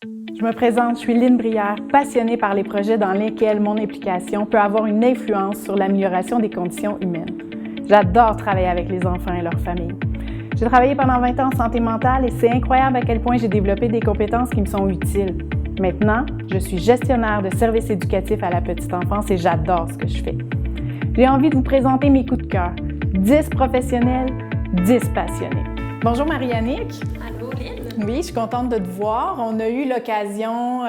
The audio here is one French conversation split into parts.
Je me présente, je suis Lynne Brière, passionnée par les projets dans lesquels mon implication peut avoir une influence sur l'amélioration des conditions humaines. J'adore travailler avec les enfants et leurs familles. J'ai travaillé pendant 20 ans en santé mentale et c'est incroyable à quel point j'ai développé des compétences qui me sont utiles. Maintenant, je suis gestionnaire de services éducatifs à la petite enfance et j'adore ce que je fais. J'ai envie de vous présenter mes coups de cœur. 10 professionnels, 10 passionnés. Bonjour Marie-Annick. Allô, Lynne? Oui, je suis contente de te voir. On a eu l'occasion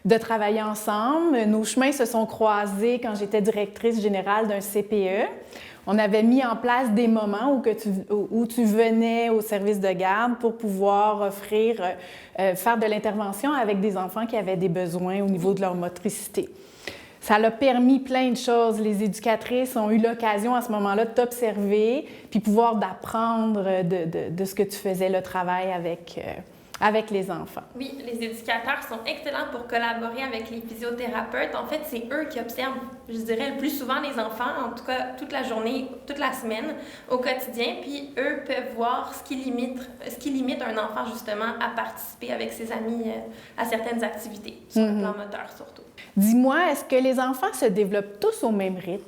de travailler ensemble. Nos chemins se sont croisés quand j'étais directrice générale d'un CPE. On avait mis en place des moments où tu venais au service de garde pour pouvoir offrir, faire de l'intervention avec des enfants qui avaient des besoins au niveau de leur motricité. Ça l'a permis plein de choses. Les éducatrices ont eu l'occasion à ce moment-là de t'observer puis pouvoir d'apprendre de ce que tu faisais, le travail avec les enfants. Oui, les éducateurs sont excellents pour collaborer avec les physiothérapeutes. En fait, c'est eux qui observent, je dirais, le plus souvent les enfants, en tout cas toute la journée, toute la semaine, au quotidien. Puis eux peuvent voir ce qui limite un enfant justement à participer avec ses amis à certaines activités, sur le plan moteur surtout. Dis-moi, est-ce que les enfants se développent tous au même rythme?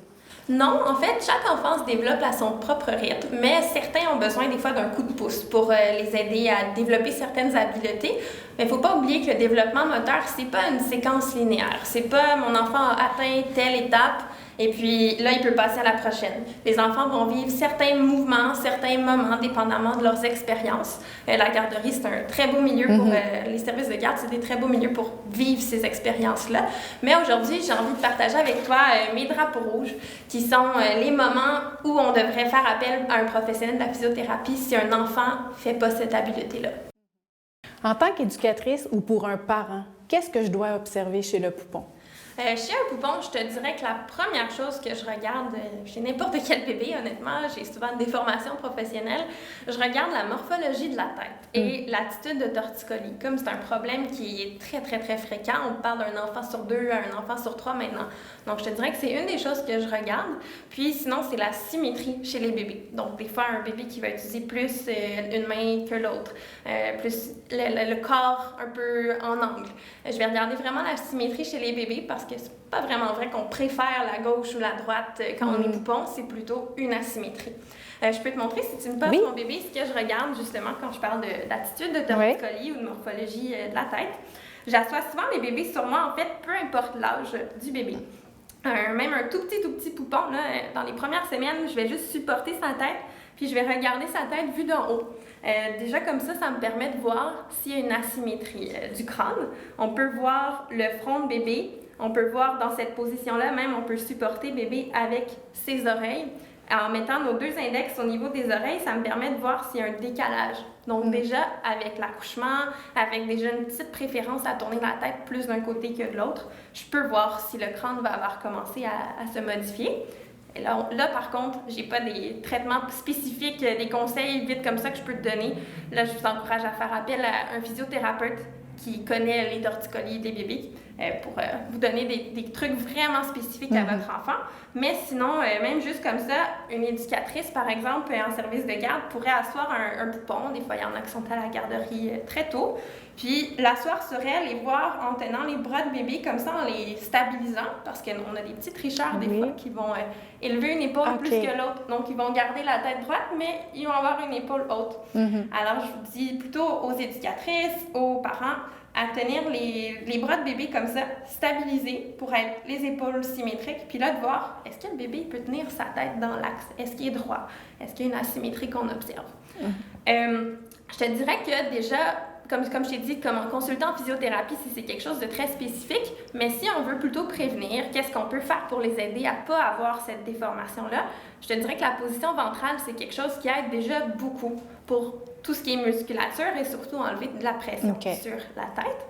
Non, en fait, chaque enfant se développe à son propre rythme, mais certains ont besoin des fois d'un coup de pouce pour les aider à développer certaines habiletés. Mais il ne faut pas oublier que le développement moteur, c'est pas une séquence linéaire. C'est pas mon enfant a atteint telle étape et puis là, il peut passer à la prochaine. Les enfants vont vivre certains mouvements, certains moments, dépendamment de leurs expériences. La garderie, c'est un très beau milieu pour les services de garde, c'est des très beaux milieux pour vivre ces expériences-là. Mais aujourd'hui, j'ai envie de partager avec toi mes drapeaux rouges, qui sont les moments où on devrait faire appel à un professionnel de la physiothérapie si un enfant ne fait pas cette habileté-là. En tant qu'éducatrice ou pour un parent, qu'est-ce que je dois observer chez le poupon? Chez un poupon, je te dirais que la première chose que je regarde chez n'importe quel bébé, honnêtement, j'ai souvent des formations professionnelles, je regarde la morphologie de la tête et l'attitude de torticolis. Comme c'est un problème qui est très, très, très fréquent, on parle d'un enfant sur 2 à un enfant sur 3 maintenant. Donc, je te dirais que c'est une des choses que je regarde. Puis, sinon, c'est la symétrie chez les bébés. Donc, des fois, un bébé qui va utiliser plus une main que l'autre, plus le corps un peu en angle. Je vais regarder vraiment la symétrie chez les bébés parce que c'est pas vraiment vrai qu'on préfère la gauche ou la droite quand on est poupon, c'est plutôt une asymétrie. Je peux te montrer, si tu me passes mon bébé, ce que je regarde justement quand je parle d'attitude de torticolis ou de morphologie de la tête. J'assois souvent les bébés sur moi, en fait, peu importe l'âge du bébé. Même un tout petit poupon, là, dans les premières semaines, je vais juste supporter sa tête, puis je vais regarder sa tête vue d'en haut. Déjà comme ça me permet de voir s'il y a une asymétrie du crâne. On peut voir le front de bébé, on peut voir dans cette position-là, même on peut supporter bébé avec ses oreilles. En mettant nos 2 index au niveau des oreilles, ça me permet de voir s'il y a un décalage. Donc déjà, avec l'accouchement, avec déjà une petite préférence à tourner la tête plus d'un côté que de l'autre, je peux voir si le crâne va avoir commencé à se modifier. Et là, par contre, j'ai pas des traitements spécifiques, des conseils vite comme ça que je peux te donner. Là, je vous encourage à faire appel à un physiothérapeute qui connaît les torticolis des bébés pour vous donner des trucs vraiment spécifiques à votre enfant. Mais sinon, même juste comme ça, une éducatrice, par exemple, en service de garde, pourrait asseoir un poupon. Des fois, il y en a qui sont à la garderie très tôt. Puis l'asseoir sur elle et voir en tenant les bras de bébé comme ça, en les stabilisant, parce qu'on a des petits tricheurs des fois qui vont élever une épaule plus que l'autre. Donc, ils vont garder la tête droite, mais ils vont avoir une épaule haute. Alors, je vous dis plutôt aux éducatrices, aux parents, à tenir les bras de bébé comme ça, stabilisés pour être les épaules symétriques. Puis là, de voir, est-ce que le bébé peut tenir sa tête dans l'axe? Est-ce qu'il est droit? Est-ce qu'il y a une asymétrie qu'on observe? Je te dirais que déjà, comme je t'ai dit, comme en consultant en physiothérapie, si c'est quelque chose de très spécifique, mais si on veut plutôt prévenir, qu'est-ce qu'on peut faire pour les aider à ne pas avoir cette déformation-là? Je te dirais que la position ventrale, c'est quelque chose qui aide déjà beaucoup pour tout ce qui est musculature et surtout enlever de la pression sur la tête.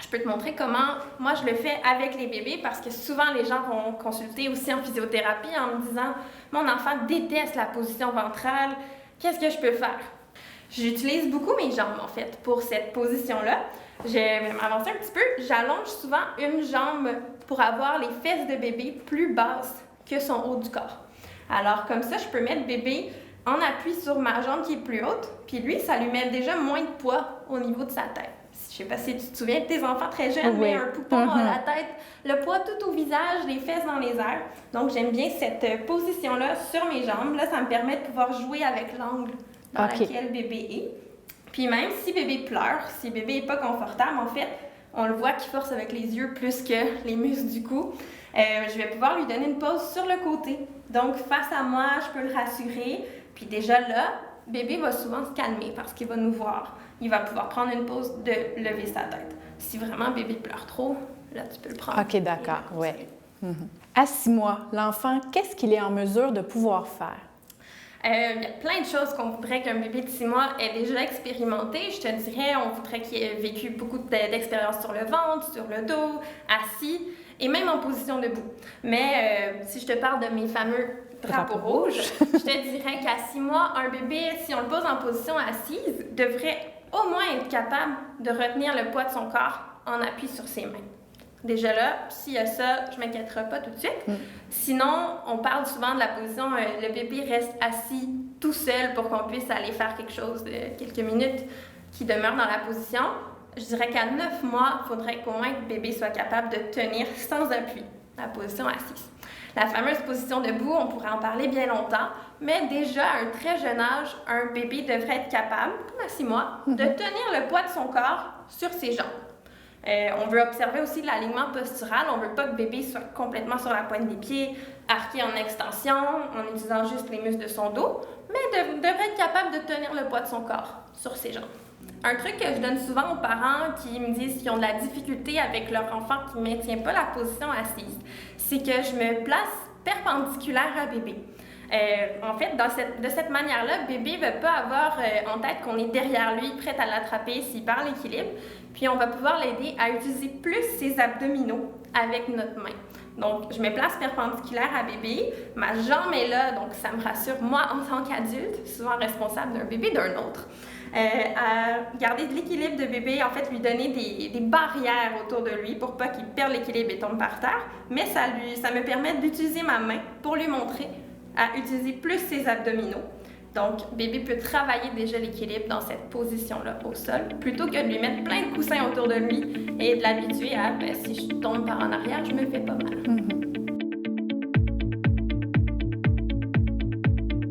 Je peux te montrer comment moi je le fais avec les bébés parce que souvent les gens vont consulter aussi en physiothérapie en me disant « Mon enfant déteste la position ventrale, qu'est-ce que je peux faire? » J'utilise beaucoup mes jambes, en fait, pour cette position-là. Je vais m'avancer un petit peu. J'allonge souvent une jambe pour avoir les fesses de bébé plus basses que son haut du corps. Alors, comme ça, je peux mettre bébé en appui sur ma jambe qui est plus haute, puis lui, ça lui met déjà moins de poids au niveau de sa tête. je sais pas si tu te souviens de tes enfants très jeunes, Oui. mais un poupon à la tête, le poids tout au visage, les fesses dans les airs. Donc, j'aime bien cette position-là sur mes jambes. Là, ça me permet de pouvoir jouer avec l'angle dans lequel bébé est. Puis même si bébé pleure, si bébé n'est pas confortable, en fait, on le voit qu'il force avec les yeux plus que les muscles du cou. Je vais pouvoir lui donner une pause sur le côté. Donc, face à moi, je peux le rassurer. Puis déjà là, bébé va souvent se calmer parce qu'il va nous voir. Il va pouvoir prendre une pause de lever sa tête. Si vraiment bébé pleure trop, là, tu peux le prendre. OK, d'accord, oui. À 6 mois, l'enfant, qu'est-ce qu'il est en mesure de pouvoir faire? Il y a plein de choses qu'on voudrait qu'un bébé de 6 mois ait déjà expérimenté. Je te dirais, on voudrait qu'il ait vécu beaucoup d'expériences sur le ventre, sur le dos, assis et même en position debout. Mais si je te parle de mes fameux drapeaux rouges, je te dirais qu'à 6 mois, un bébé, si on le pose en position assise, devrait au moins être capable de retenir le poids de son corps en appui sur ses mains. Déjà là, s'il y a ça, je ne m'inquiéterai pas tout de suite. Sinon, on parle souvent de la position, le bébé reste assis tout seul pour qu'on puisse aller faire quelque chose de quelques minutes qui demeure dans la position. Je dirais qu'à 9 mois, il faudrait qu'au moins le bébé soit capable de tenir sans appui la position assise. La fameuse position debout, on pourrait en parler bien longtemps, mais déjà à un très jeune âge, un bébé devrait être capable, comme à 6 mois, de tenir le poids de son corps sur ses jambes. On veut observer aussi l'alignement postural. On ne veut pas que le bébé soit complètement sur la pointe des pieds, arqué en extension, en utilisant juste les muscles de son dos, mais devrait être capable de tenir le poids de son corps sur ses jambes. Un truc que je donne souvent aux parents qui me disent qu'ils ont de la difficulté avec leur enfant qui ne maintient pas la position assise, c'est que je me place perpendiculaire à bébé. En fait, de cette manière-là, bébé ne va pas avoir en tête qu'on est derrière lui, prêt à l'attraper s'il perd l'équilibre. Puis on va pouvoir l'aider à utiliser plus ses abdominaux avec notre main. Donc, je me place perpendiculaire à bébé, ma jambe est là, donc ça me rassure, moi, en tant qu'adulte, souvent responsable d'un bébé d'un autre, à garder de l'équilibre de bébé, en fait, lui donner des barrières autour de lui pour pas qu'il perde l'équilibre et tombe par terre, mais ça me permet d'utiliser ma main pour lui montrer à utiliser plus ses abdominaux. Donc, bébé peut travailler déjà l'équilibre dans cette position-là au sol, plutôt que de lui mettre plein de coussins autour de lui et de l'habituer à, si je tombe par en arrière, je me fais pas mal.